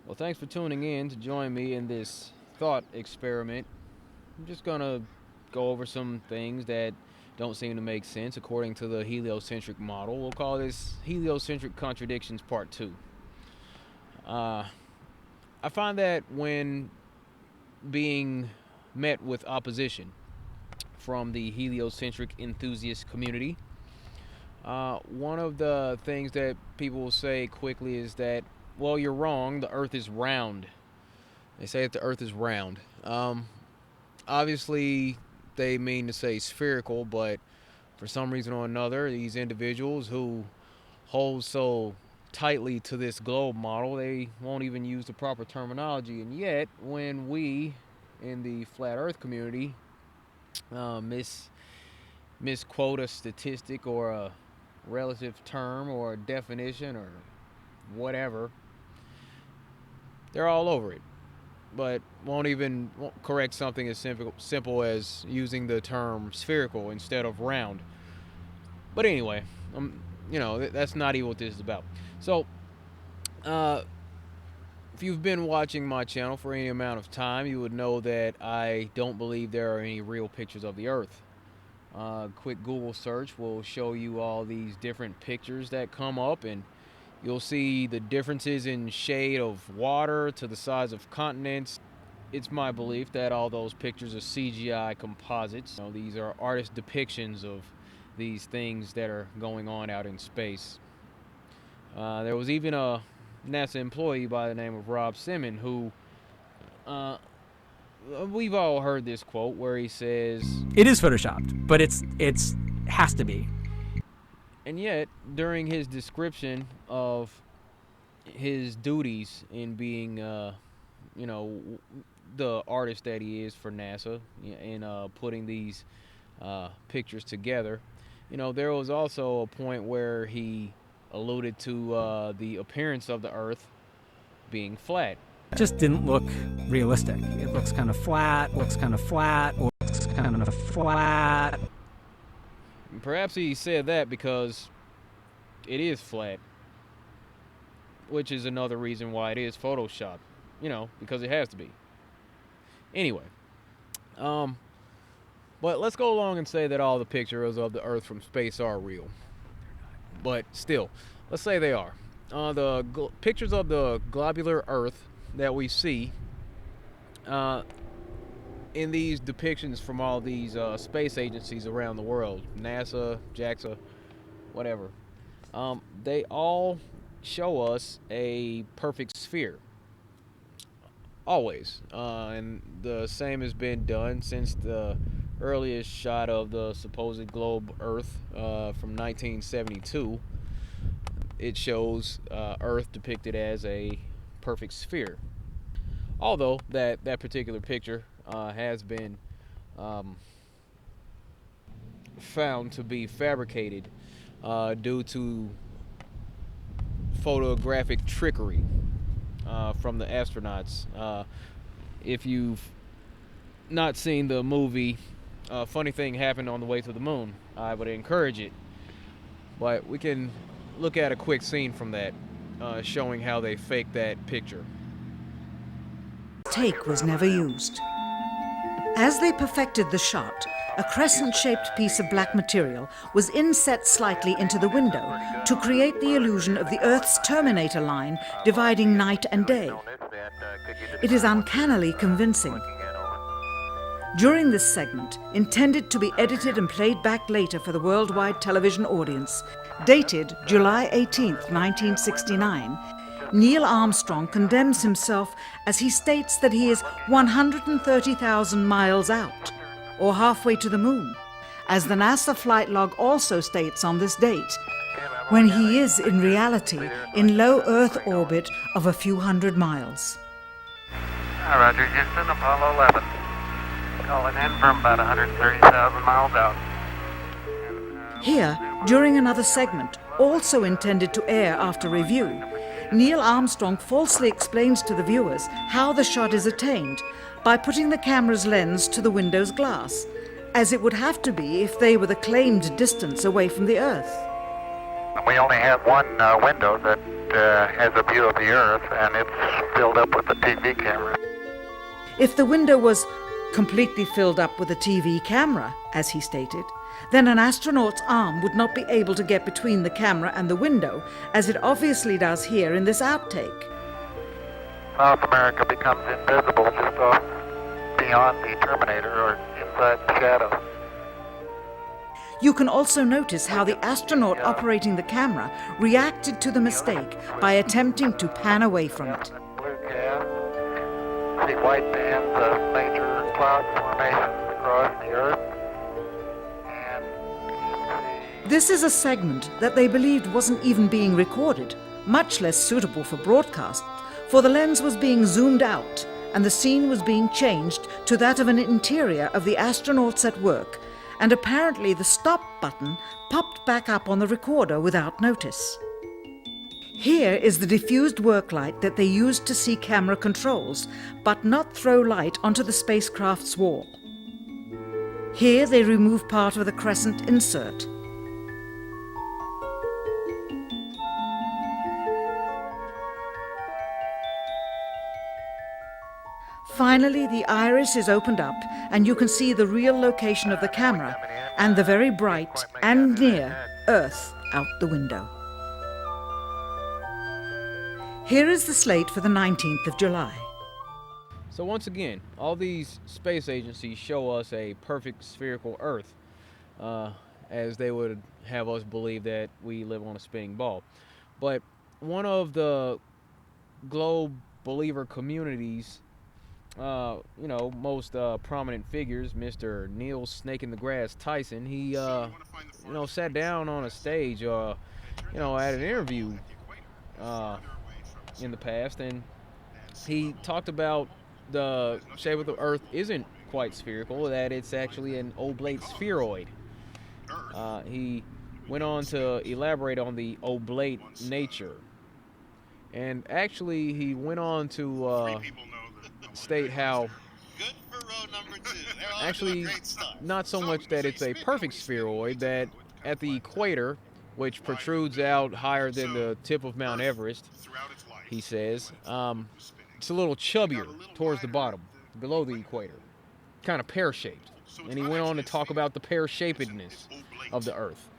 Well, thanks for tuning in to join me in this thought experiment. I'm just gonna go over some things that don't seem to make sense according to the heliocentric model. We'll call this Heliocentric Contradictions Part 2. Uh, I find that when being met with opposition from the heliocentric enthusiast community, one of the things that people will say quickly is that, well, you're wrong, the earth is round. They say that the earth is round. Obviously, they mean to say spherical, but for some reason or another, these individuals who hold so tightly to this globe model, they won't even use the proper terminology. And yet, when we in the flat earth community misquote a statistic or a relative term or a definition or whatever, they're all over it, but won't correct something as simple as using the term spherical instead of round. But anyway, that's not even what this is about. So, uh, if you've been watching my channel for any amount of time, you would know that I don't believe there are any real pictures of the Earth. Quick Google search will show you all these different pictures that come up, and you'll see the differences in shade of water to the size of continents. It's my belief that all those pictures are CGI composites. These are artist depictions of these things that are going on out in space. There was even a NASA employee by the name of Rob Simon who, we've all heard this quote where he says, It is photoshopped, but it's has to be. and yet during his description of his duties in being, the artist that he is for NASA in putting these pictures together, there was also a point where he alluded to the appearance of the Earth being flat. It just didn't look realistic. It looks kind of flat, looks kind of flat, looks kind of flat. And perhaps he said that because it is flat, which is another reason why it is Photoshop, because it has to be. Anyway, but let's go along and say that all the pictures of the Earth from space are real. But still, let's say they are. Pictures of the globular Earth that we see in these depictions from all these space agencies around the world, NASA, JAXA, whatever, they all show us a perfect sphere. Always. And the same has been done since the earliest shot of the supposed globe Earth from 1972. It shows Earth depicted as a perfect sphere. Although that particular picture has been found to be fabricated due to photographic trickery from the astronauts. If you've not seen the movie Funny Thing Happened on the Way to the Moon, I would encourage it. But we can look at a quick scene from that showing how they faked that picture. Take was never used. As they perfected the shot, a crescent-shaped piece of black material was inset slightly into the window to create the illusion of the Earth's terminator line dividing night and day. It is uncannily convincing. During this segment, intended to be edited and played back later for the worldwide television audience, dated July 18, 1969, Neil Armstrong condemns himself as he states that he is 130,000 miles out, or halfway to the moon, as the NASA flight log also states on this date, when he is in reality in low Earth orbit of a few hundred miles. Roger, Houston, Apollo 11. Calling in from about 130,000 miles out. Here, during another segment, also intended to air after review, Neil Armstrong falsely explains to the viewers how the shot is attained by putting the camera's lens to the window's glass, as it would have to be if they were the claimed distance away from the Earth. We only have one window that has a view of the Earth, and it's filled up with a TV camera. If the window was completely filled up with a TV camera, as he stated, then an astronaut's arm would not be able to get between the camera and the window, as it obviously does here in this outtake. South America becomes invisible just off beyond the Terminator or inside the shadow. You can also notice how the astronaut operating the camera reacted to the mistake by attempting to pan away from it. Blue cast. See white bands of major cloud formations across the Earth. And you see This is a segment that they believed wasn't even being recorded, much less suitable for broadcast, for the lens was being zoomed out and the scene was being changed to that of an interior of the astronauts at work, and apparently the stop button popped back up on the recorder without notice. Here is the diffused work light that they used to see camera controls, but not throw light onto the spacecraft's wall. Here they remove part of the crescent insert. Finally, the iris is opened up and you can see the real location of the camera and the very bright and near Earth out the window. Here is the slate for the 19th of July. So once again, all these space agencies show us a perfect spherical Earth, as they would have us believe that we live on a spinning ball. But one of the globe believer communities, most prominent figures, Mr. Neil Snake in the Grass Tyson, he, sat down on a stage, at an interview in the past, and he talked about the shape of the Earth isn't quite spherical, that it's actually an oblate spheroid. He went on to elaborate on the oblate nature. And actually, he went on to state how actually not so much that it's a perfect spheroid, that at the equator, which protrudes out higher than the tip of Mount Everest, he says, it's a little chubbier towards the bottom, below the equator, kind of pear-shaped. And he went on to talk about the pear-shapedness of the Earth.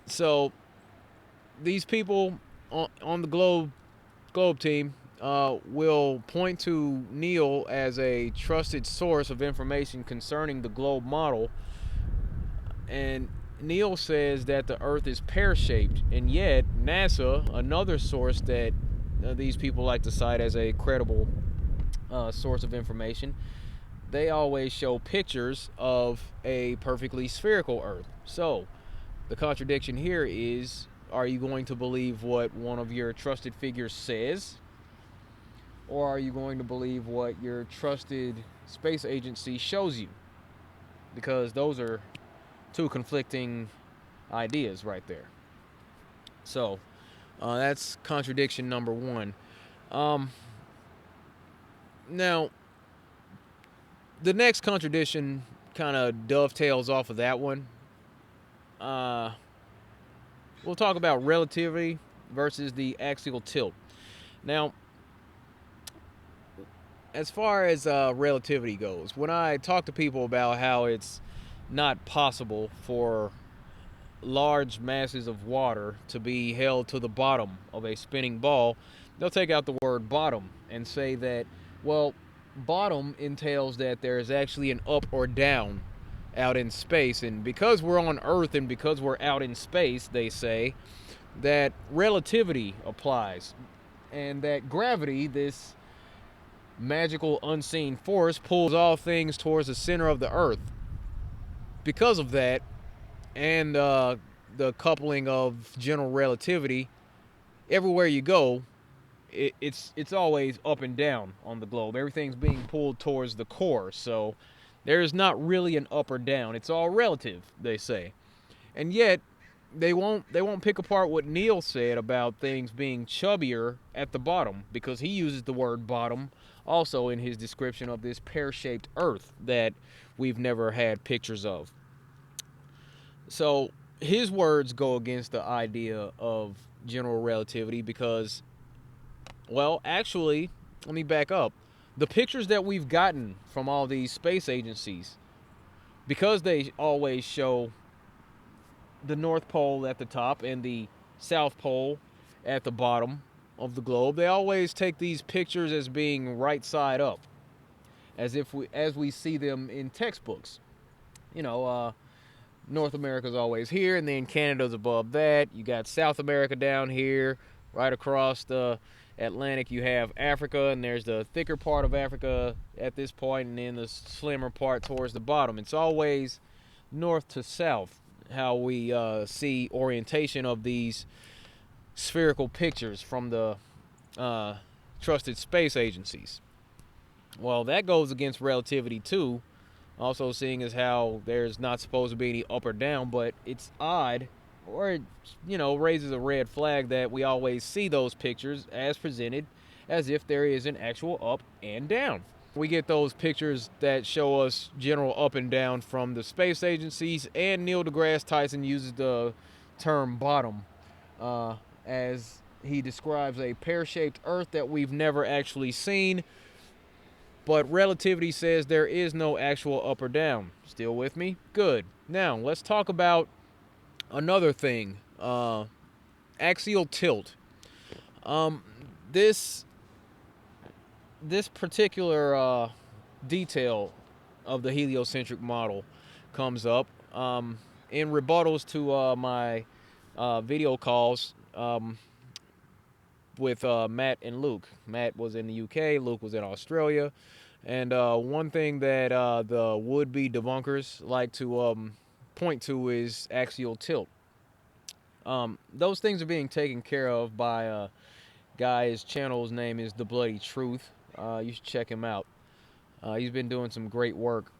So these people on the globe team will point to Neil as a trusted source of information concerning the globe model, and Neil says that the Earth is pear-shaped, and yet NASA, another source that these people like to cite as a credible source of information, they always show pictures of a perfectly spherical Earth. So the contradiction here is, are you going to believe what one of your trusted figures says, or are you going to believe what your trusted space agency shows you? Because those are two conflicting ideas right there. So that's contradiction number one. Now, the next contradiction kind of dovetails off of that one. We'll talk about relativity versus the axial tilt. Now, as far as relativity goes, when I talk to people about how it's not possible for large masses of water to be held to the bottom of a spinning ball, they'll take out the word bottom and say that, well, bottom entails that there is actually an up or down out in space, and because we're on Earth and because we're out in space, they say that relativity applies, and that gravity, this magical unseen force, pulls all things towards the center of the Earth. Because of that, and the coupling of general relativity, everywhere you go, it's always up and down on the globe. Everything's being pulled towards the core, so there's not really an up or down. It's all relative, they say. And yet, they won't pick apart what Neil said about things being chubbier at the bottom, because he uses the word bottom also in his description of this pear-shaped Earth that we've never had pictures of. So his words go against the idea of general relativity because, well, actually, let me back up. The pictures that we've gotten from all these space agencies, because they always show the North Pole at the top and the South Pole at the bottom of the globe, they always take these pictures as being right side up, as we see them in textbooks. You know, North America's always here, and then Canada's above that. You got South America down here, right across the Atlantic. You have Africa, and there's the thicker part of Africa at this point, and then the slimmer part towards the bottom. It's always north to south how we see orientation of these spherical pictures from the trusted space agencies. Well, that goes against relativity too. Also, seeing as how there's not supposed to be any up or down, but it's odd, or it, raises a red flag that we always see those pictures as presented as if there is an actual up and down. We get those pictures that show us general up and down from the space agencies, and Neil deGrasse Tyson uses the term bottom as he describes a pear-shaped Earth that we've never actually seen. But relativity says there is no actual up or down. Still with me? Good. Now, let's talk about another thing. Axial tilt. This particular detail of the heliocentric model comes up in rebuttals to my video calls with Matt and Luke. Matt was in the UK, Luke was in Australia. And one thing that the would-be debunkers like to point to is axial tilt. Those things are being taken care of by a guy. His channel's name is The Bloody Truth. You should check him out. He's been doing some great work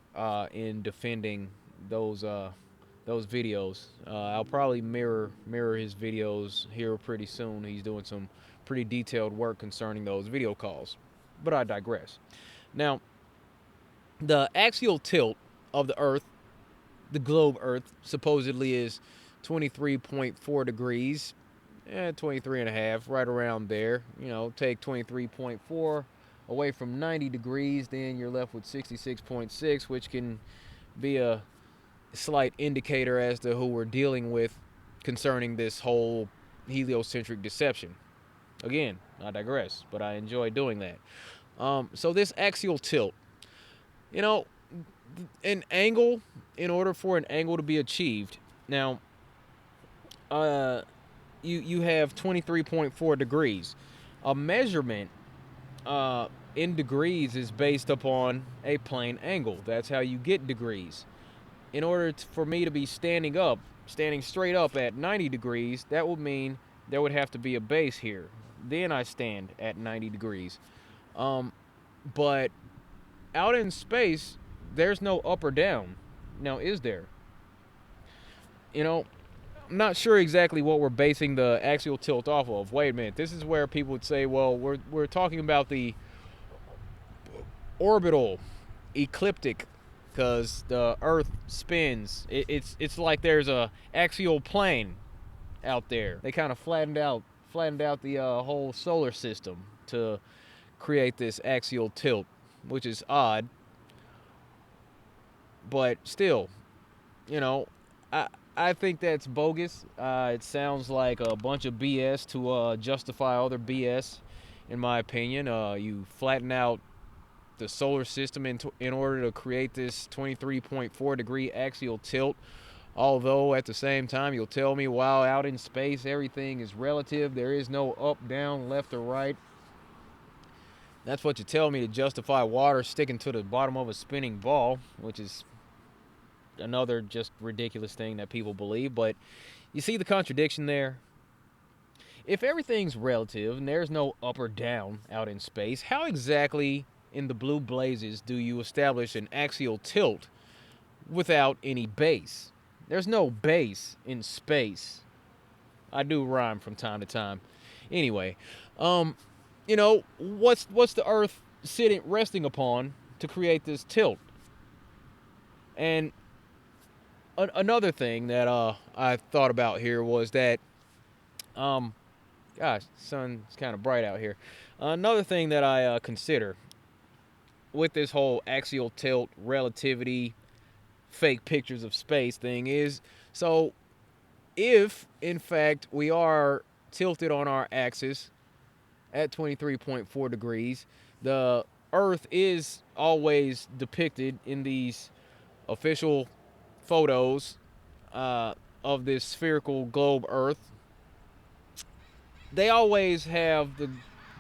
in defending those videos. I'll probably mirror his videos here pretty soon. He's doing some pretty detailed work concerning those video calls. But I digress. Now, the axial tilt of the Earth, the globe Earth, supposedly is 23.4 degrees, 23 and a half, right around there. Take 23.4 away from 90 degrees, then you're left with 66.6, which can be a slight indicator as to who we're dealing with concerning this whole heliocentric deception. Again, I digress, but I enjoy doing that. So this axial tilt, an angle, in order for an angle to be achieved, now, you have 23.4 degrees. A measurement in degrees is based upon a plane angle. That's how you get degrees. In order for me to be standing straight up at 90 degrees, that would mean there would have to be a base here. Then I stand at 90 degrees. But out in space, there's no up or down. Now, is there? I'm not sure exactly what we're basing the axial tilt off of. Wait a minute. This is where people would say, well, we're talking about the orbital ecliptic, because the Earth spins. It's like there's a axial plane out there. They kind of flattened out the whole solar system to create this axial tilt, which is odd. But still, I think that's bogus. It sounds like a bunch of BS to justify other BS, in my opinion. You flatten out the solar system in order to create this 23.4 degree axial tilt. Although at the same time, you'll tell me while out in space, everything is relative. There is no up, down, left, or right. That's what you tell me to justify water sticking to the bottom of a spinning ball, which is another just ridiculous thing that people believe. But you see the contradiction there? If everything's relative and there's no up or down out in space, how exactly in the blue blazes do you establish an axial tilt without any base? There's no base in space. I do rhyme from time to time. Anyway, what's the Earth resting upon to create this tilt? And another thing that I thought about here was that Gosh, sun's kind of bright out here. Another thing that I consider with this whole axial tilt, relativity, fake pictures of space thing is, so if in fact we are tilted on our axis at 23.4 degrees, the Earth is always depicted in these official photos of this spherical globe Earth. They always have the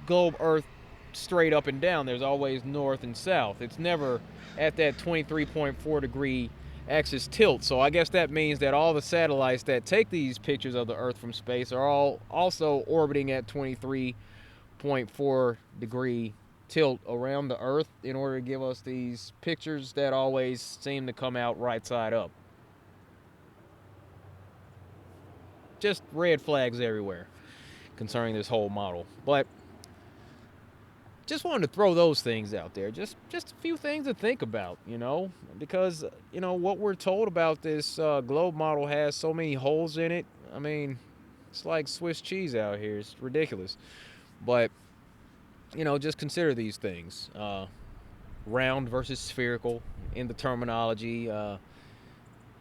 globe Earth straight up and down. There's always north and south. It's never at that 23.4 degree axis tilt. So I guess that means that all the satellites that take these pictures of the Earth from space are all also orbiting at 23.4 degree tilt around the Earth in order to give us these pictures that always seem to come out right side up. Just red flags everywhere concerning this whole model. But just wanted to throw those things out there. Just a few things to think about, because what we're told about this globe model has so many holes in it. I mean, it's like Swiss cheese out here. It's ridiculous. But just consider these things: round versus spherical in the terminology,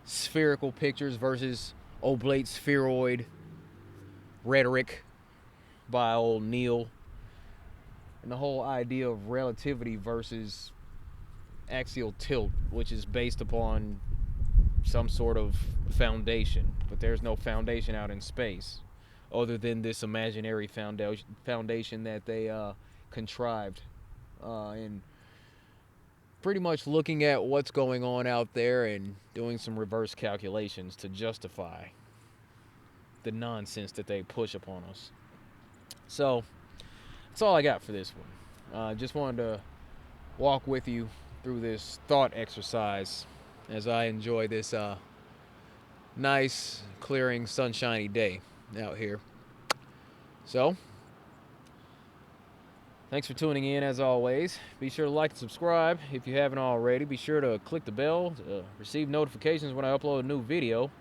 spherical pictures versus oblate spheroid rhetoric by old Neil, and the whole idea of relativity versus axial tilt, which is based upon some sort of foundation, but there's no foundation out in space other than this imaginary foundation that they contrived, and pretty much looking at what's going on out there and doing some reverse calculations to justify the nonsense that they push upon us. So that's all I got for this one. Just wanted to walk with you through this thought exercise as I enjoy this nice, clearing, sunshiny day out here. So, thanks for tuning in as always. Be sure to like and subscribe if you haven't already. Be sure to click the bell to receive notifications when I upload a new video.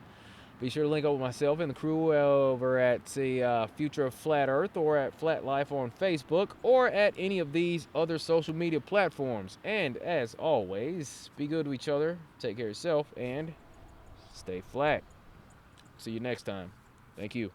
Be sure to link up with myself and the crew over at the Future of Flat Earth or at Flat Life on Facebook or at any of these other social media platforms. And as always, be good to each other, take care of yourself, and stay flat. See you next time. Thank you.